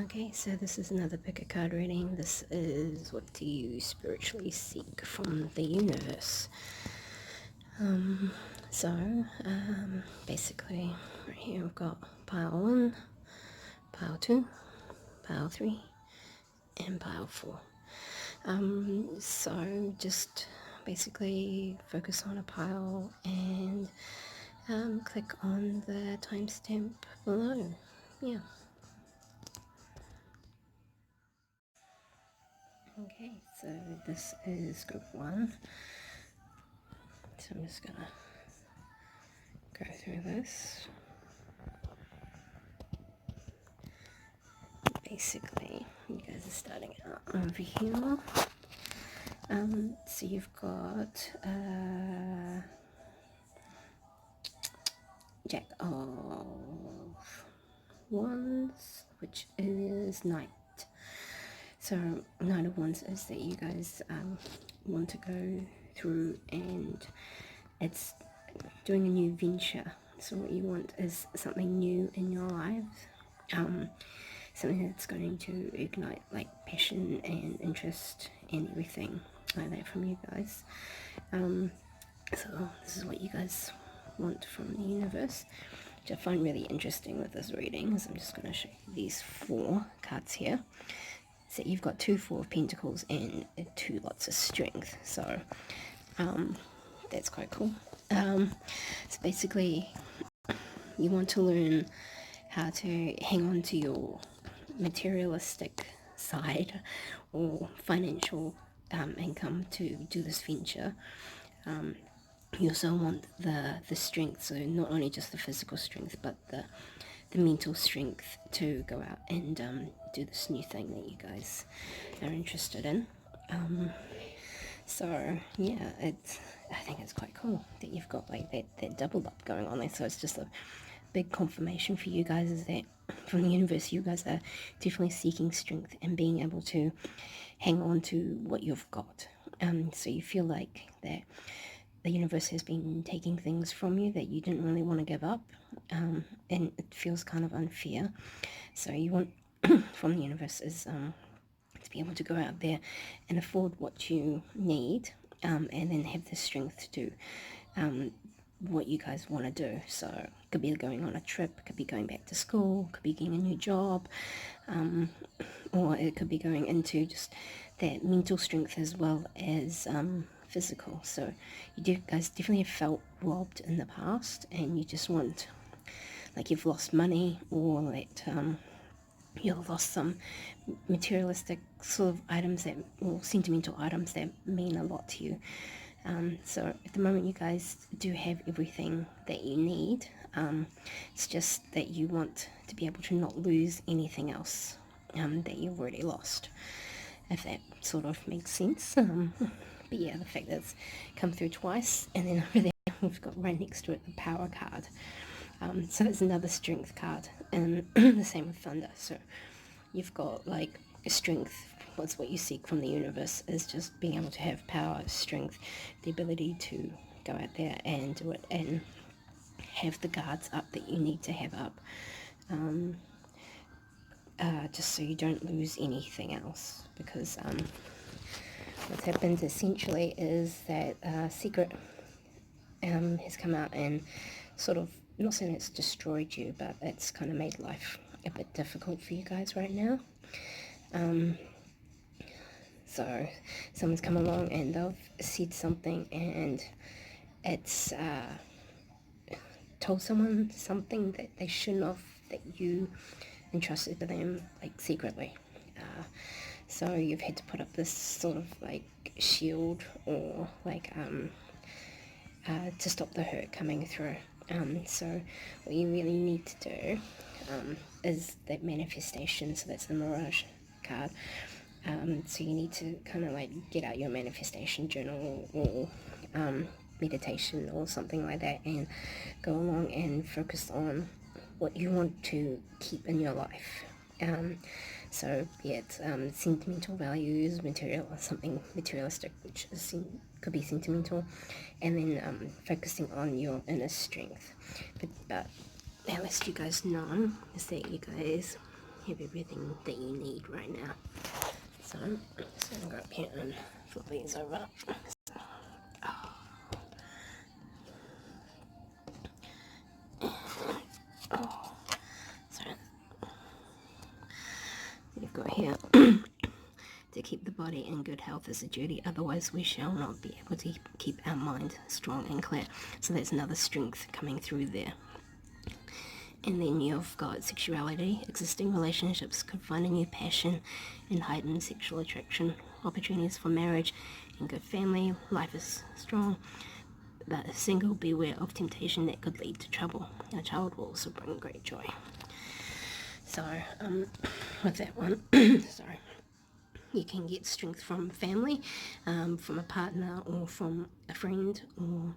Okay, so this is another pick a card reading. This is what do you spiritually seek from the universe? Basically, right here we've got pile 1, pile 2, pile 3, and pile 4. So just basically focus on a pile and click on the timestamp below. Yeah. Okay, so this is group 1. So I'm just gonna go through this. Basically, you guys are starting out over here. So you've got Jack of Wands, which is Knight. So Knight of Wands is that you guys want to go through and it's doing a new venture. So what you want is something new in your life. Something that's going to ignite like passion and interest and everything like that from you guys. So this is what you guys want from the universe, which I find really interesting with this reading. So I'm just going to show you these 4 cards here. So you've got 2 4 of Pentacles and 2 lots of strength. So that's quite cool. So basically, you want to learn how to hang on to your materialistic side or financial income to do this venture. You also want the strength, so not only just the physical strength but the mental strength to go out and do this new thing that you guys are interested in. So yeah, I think it's quite cool that you've got like that double up going on there. So it's just a big confirmation for you guys is that from the universe you guys are definitely seeking strength and being able to hang on to what you've got. So you feel like that the universe has been taking things from you that you didn't really want to give up, and it feels kind of unfair. So you want from the universe is to be able to go out there and afford what you need, and then have the strength to do what you guys want to do. So it could be going on a trip, could be going back to school, could be getting a new job, or it could be going into just that mental strength as well as physical. So you guys definitely have felt robbed in the past and you just want, like you've lost money or that you've lost some materialistic sort of items that, or sentimental items that mean a lot to you. So at the moment you guys do have everything that you need. It's just that you want to be able to not lose anything else that you've already lost, if that sort of makes sense. But yeah, the fact that it's come through twice, and then over there we've got right next to it the power card. So it's another strength card, and the same with thunder. So you've got like strength. What's what you seek from the universe is just being able to have power, strength, the ability to go out there and do it and have the guards up that you need to have up, just so you don't lose anything else. Because what's happened essentially is that secret has come out and sort of, not saying it's destroyed you, but it's kind of made life a bit difficult for you guys right now. So someone's come along and they've said something and it's told someone something that they shouldn't have, that you entrusted to them like secretly. So you've had to put up this sort of like shield or like to stop the hurt coming through. So what you really need to do is that manifestation. So that's the Mirage card. So you need to kind of like get out your manifestation journal or meditation or something like that and go along and focus on what you want to keep in your life. So be it sentimental values, something materialistic, which is could be sentimental, and then focusing on your inner strength. But at least you guys know is that you guys have everything that you need right now. So I'm just going to go up here and flip these over. So you've got here to keep the body in good health is a duty, otherwise we shall not be able to keep our mind strong and clear. So there's another strength coming through there. And then you've got sexuality, existing relationships could find a new passion and heightened sexual attraction, opportunities for marriage and good family, life is strong, but if single, beware of temptation that could lead to trouble. A child will also bring great joy. So, with that one, sorry, you can get strength from family, from a partner or from a friend or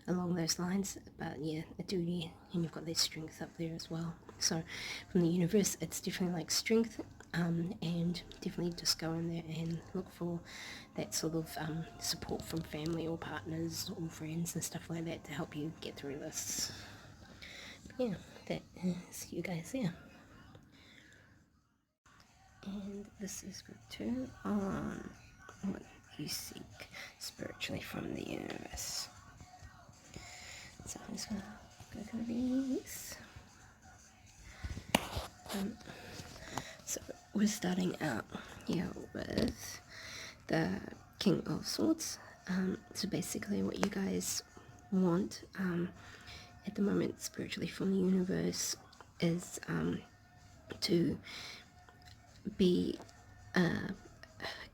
along those lines, but yeah, a duty, and you've got that strength up there as well. So from the universe, it's definitely like strength, and definitely just go in there and look for that sort of support from family or partners or friends and stuff like that to help you get through this. But yeah, that is you guys there. And this is good too, on what you seek spiritually from the universe. So I'm just going to go through these. So we're starting out here with the King of Swords. So basically what you guys want at the moment spiritually from the universe is to be a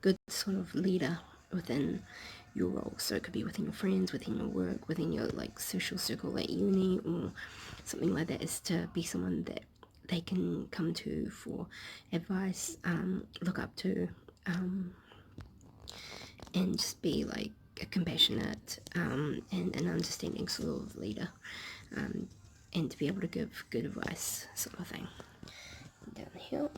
good sort of leader within your role. So it could be within your friends, within your work, within your like social circle at uni or something like that, is to be someone that they can come to for advice, look up to, and just be like a compassionate and an understanding sort of leader, and to be able to give good advice sort of thing. Down here,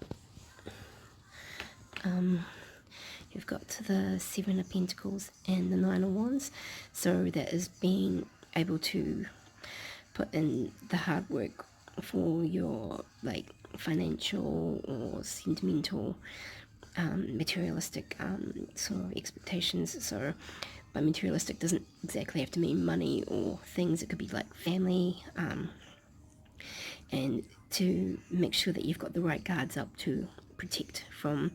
you've got the Seven of Pentacles and the Nine of Wands. So that is being able to put in the hard work for your like financial or sentimental, materialistic sort of expectations. So by materialistic doesn't exactly have to mean money or things. It could be like family, and to make sure that you've got the right guards up to protect from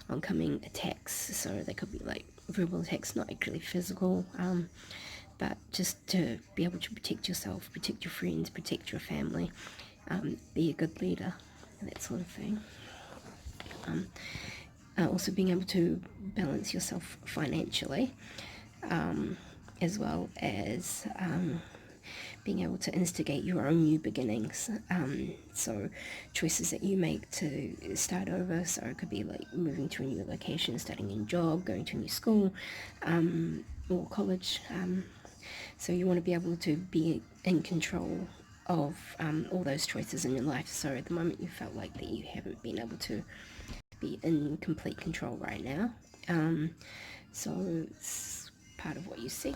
oncoming attacks. So they could be like verbal attacks, not actually physical, but just to be able to protect yourself, protect your friends, protect your family, be a good leader, that sort of thing. Also being able to balance yourself financially, as well as being able to instigate your own new beginnings. So choices that you make to start over. So it could be like moving to a new location, starting a new job, going to a new school, or college. So you want to be able to be in control of all those choices in your life. So at the moment you felt like that you haven't been able to be in complete control right now. So it's part of what you seek.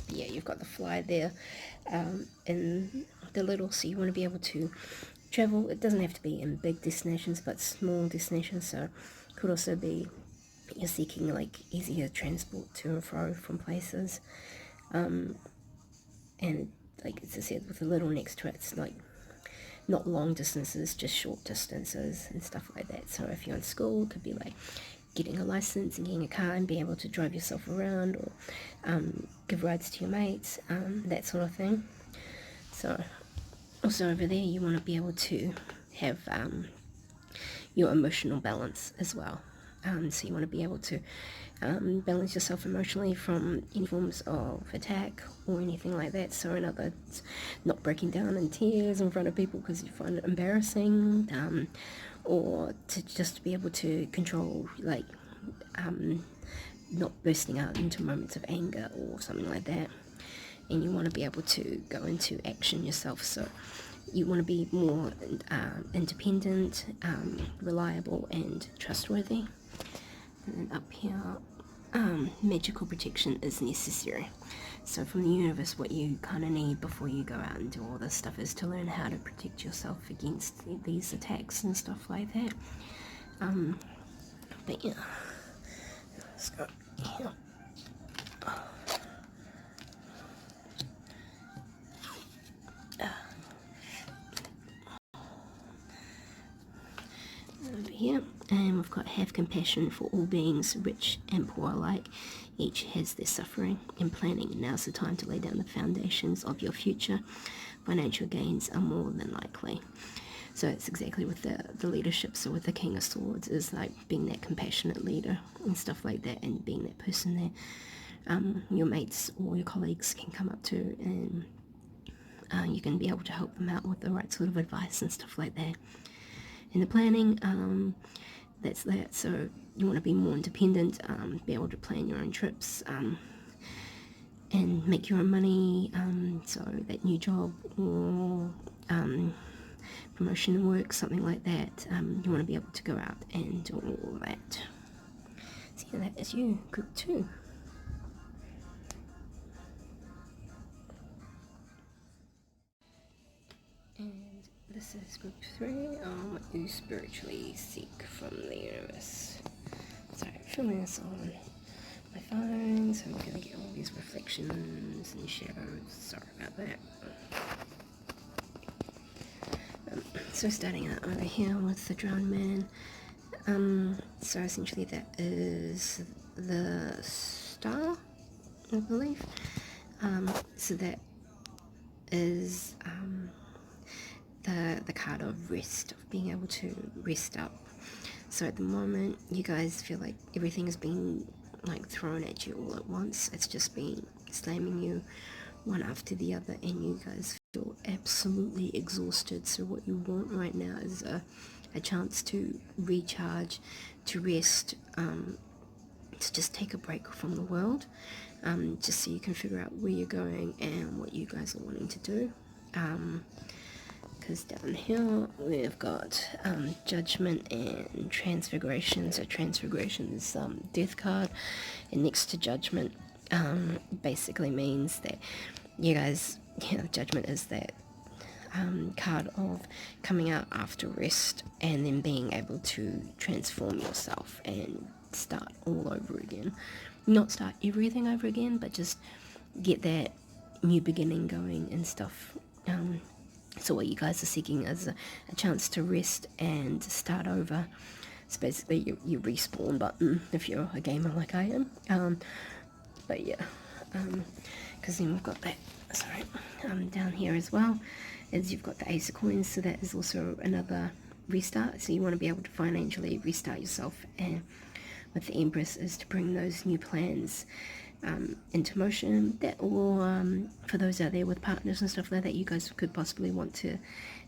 Yeah, you've got the fly there, in the little, so you want to be able to travel. It doesn't have to be in big destinations, but small destinations. So it could also be you're seeking like easier transport to and fro from places, and like as I said, with the little next to it, it's like not long distances, just short distances and stuff like that. So if you're in school, it could be like getting a license and getting a car and being able to drive yourself around, or give rides to your mates, that sort of thing. So also over there you want to be able to have your emotional balance as well. So you want to be able to balance yourself emotionally from any forms of attack or anything like that. So in other words, not breaking down in tears in front of people because you find it embarrassing, or to just be able to control, like not bursting out into moments of anger or something like that. And you want to be able to go into action yourself. So you want to be more independent, reliable and trustworthy. And then up here, magical protection is necessary. So from the universe, what you kind of need before you go out and do all this stuff is to learn how to protect yourself against these attacks and stuff like that. But yeah, let's go here. Over here, and we've got have compassion for all beings, rich and poor alike. Each has their suffering and planning. Now's the time to lay down the foundations of your future. Financial gains are more than likely. So it's exactly with the leadership. So with the King of Swords is like being that compassionate leader and stuff like that, and being that person that your mates or your colleagues can come up to, and you can be able to help them out with the right sort of advice and stuff like that. In the planning, that's that. So you want to be more independent, be able to plan your own trips, and make your own money. So that new job or promotion work, something like that. You want to be able to go out and do all that. So yeah, that is you, group 2. And this is group 3, what you spiritually seek from the universe. So I'm filming this on my phone, so I'm going to get all these reflections and shadows. Sorry about that. So starting out over here with the drowned man. So essentially that is the star, I believe. So that is the card of rest, of being able to rest up. So at the moment, you guys feel like everything has been like thrown at you all at once. It's just been slamming you one after the other, and you guys feel absolutely exhausted. So what you want right now is a chance to recharge, to rest, to just take a break from the world, just so you can figure out where you're going and what you guys are wanting to do. Because down here we've got judgment and transfiguration. So transfiguration is death card, and next to judgment basically means that you guys, judgment is that card of coming out after rest and then being able to transform yourself and start all over again. Not start everything over again, but just get that new beginning going and stuff. So what you guys are seeking is a chance to rest and start over. It's basically your respawn button if you're a gamer like I am. But yeah, because then we've got that, down here as well, is you've got the Ace of Coins, so that is also another restart. So you want to be able to financially restart yourself, and with the Empress is to bring those new plans into motion. That, or for those out there with partners and stuff like that, you guys could possibly want to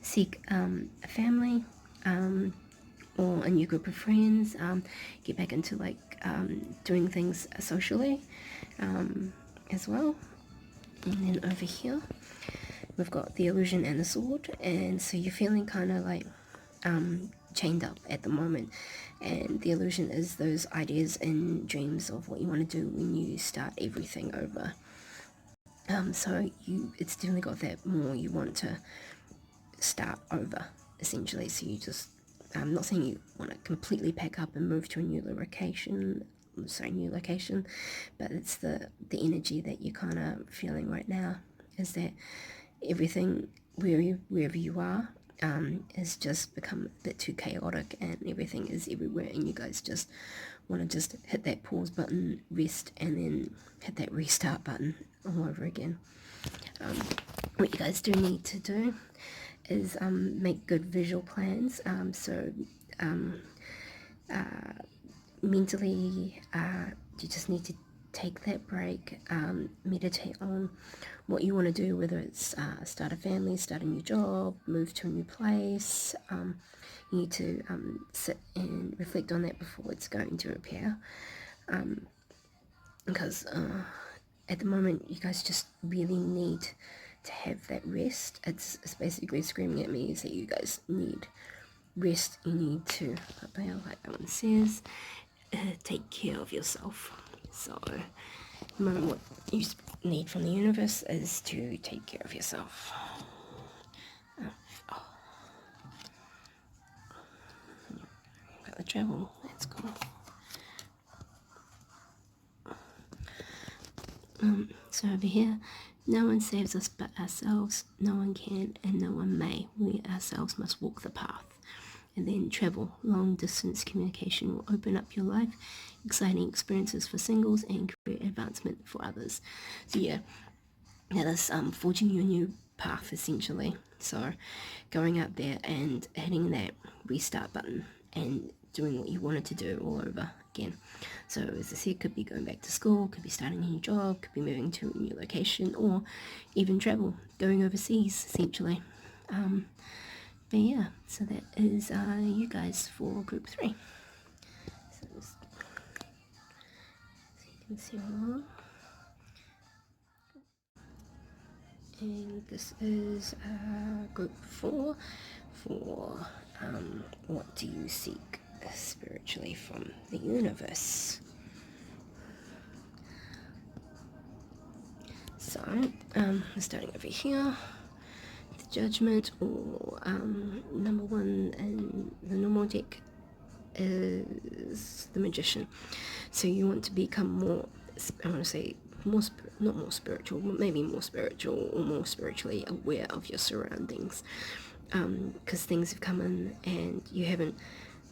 seek a family, or a new group of friends, get back into like doing things socially as well. And then over here we've got the Illusion and the Sword, and so you're feeling kind of like chained up at the moment, and the illusion is those ideas and dreams of what you want to do when you start everything over. So it's definitely got that more you want to start over, essentially. So you just, I'm not saying you want to completely pack up and move to a new location, but it's the energy that you're kind of feeling right now, is that everything wherever you are has just become a bit too chaotic, and everything is everywhere, and you guys just want to just hit that pause button, rest, and then hit that restart button all over again. What you guys do need to do is make good visual plans. Mentally, you just need to take that break, meditate on what you want to do, whether it's start a family, start a new job, move to a new place. You need to sit and reflect on that before it's going to appear, because at the moment you guys just really need to have that rest. It's basically screaming at me is that you guys need rest. You need to, like that one says, take care of yourself. So at the moment what you need from the universe is to take care of yourself. Got the travel, that's cool. So over here, no one saves us but ourselves, no one can and no one may. We ourselves must walk the path. And then travel, long distance communication will open up your life, exciting experiences for singles and career advancement for others. So yeah, that is forging your new path essentially. So going out there and hitting that restart button and doing what you wanted to do all over again. So as I said, could be going back to school, could be starting a new job, could be moving to a new location, or even travel, going overseas essentially. But yeah, so that is you guys for group 3. So you can see along. And this is group 4 for what do you seek spiritually from the universe. So starting over here, the judgment, or number 1 in the normal deck is the magician. So you want to become more, I want to say more, not more spiritual, but maybe more spiritual or more spiritually aware of your surroundings, because things have come in and you haven't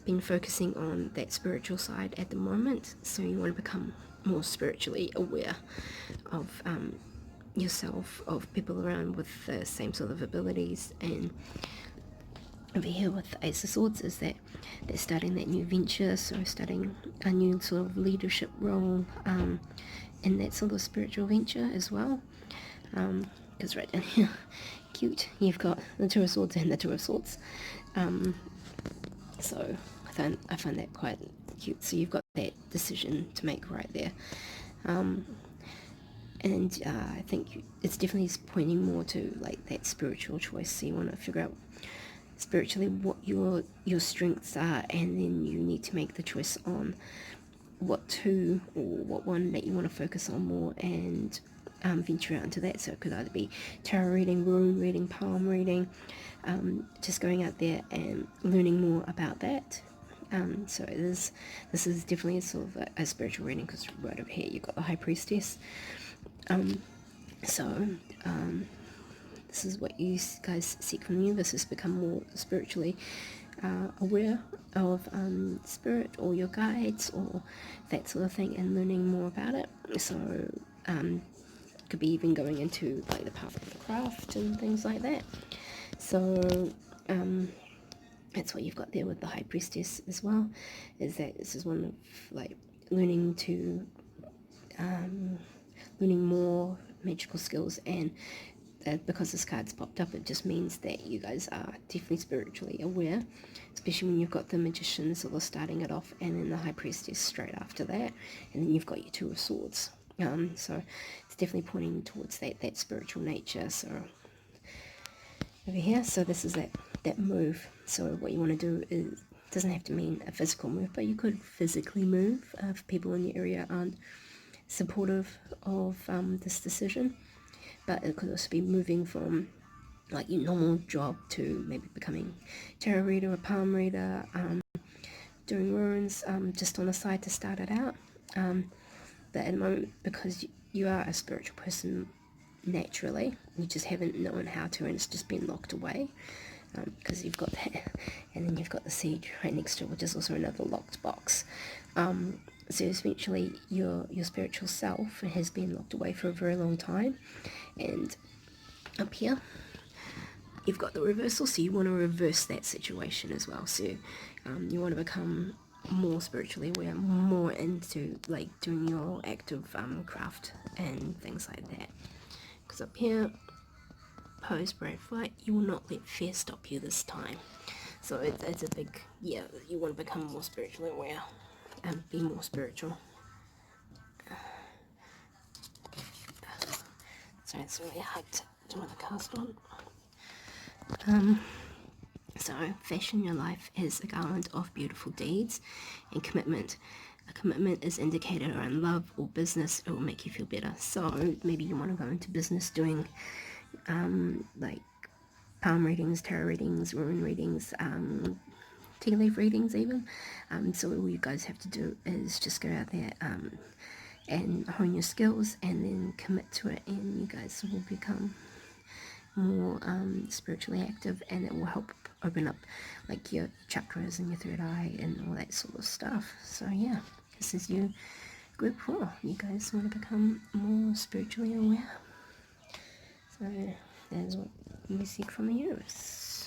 been focusing on that spiritual side at the moment. So you want to become more spiritually aware of yourself, of people around with the same sort of abilities. And over here with the Ace of Swords is that they're starting that new venture, so starting a new sort of leadership role in that sort of spiritual venture as well. Because right down here, cute, you've got the Two of Swords and the Two of Swords. So I find that quite cute. So you've got that decision to make right there. And I think it's definitely pointing more to like that spiritual choice. So you want to figure out spiritually what your strengths are, and then you need to make the choice on what two or what one that you want to focus on more, and venture out into that. So it could either be tarot reading, rune reading, palm reading, just going out there and learning more about that. So this is definitely a sort of a spiritual reading, because right over here you've got the High Priestess. This is what you guys seek from the universe, is become more spiritually aware of spirit or your guides or that sort of thing, and learning more about it. So could be even going into like the path of the craft and things like that. So that's what you've got there with the High Priestess as well, is that this is one of like learning more magical skills. And because this card's popped up, it just means that you guys are definitely spiritually aware, especially when you've got the Magician sort of starting it off, and then the High Priestess straight after that, and then you've got your Two of Swords. So it's definitely pointing towards that spiritual nature. So over here, so this is that move. So what you want to do is, doesn't have to mean a physical move, but you could physically move if people in your area aren't supportive of this decision. But it could also be moving from like your normal job to maybe becoming tarot reader or palm reader, doing runes just on the side to start it out. But at the moment, because you are a spiritual person naturally, you just haven't known how to, and it's just been locked away, because you've got that, and then you've got the siege right next to it, which is also another locked box. So eventually your spiritual self has been locked away for a very long time. And up here you've got the reversal, so you want to reverse that situation as well. So you want to become more spiritually aware, more into like doing your active craft and things like that. Because up here, pose, brave, fight, you will not let fear stop you this time. So it's a big, yeah, you want to become more spiritually aware and be more spiritual. So it's really hard to want to cast on. So fashion your life as a garland of beautiful deeds and commitment. a commitment is indicated around love or business, it will make you feel better. So maybe you want to go into business doing like palm readings, tarot readings, rune readings, tea leaf readings even. So all you guys have to do is just go out there and hone your skills and then commit to it, and you guys will become more spiritually active, and it will help open up like your chakras and your third eye and all that sort of stuff. So yeah, this is you group 4. You guys want to become more spiritually aware. So that is what we seek from the universe.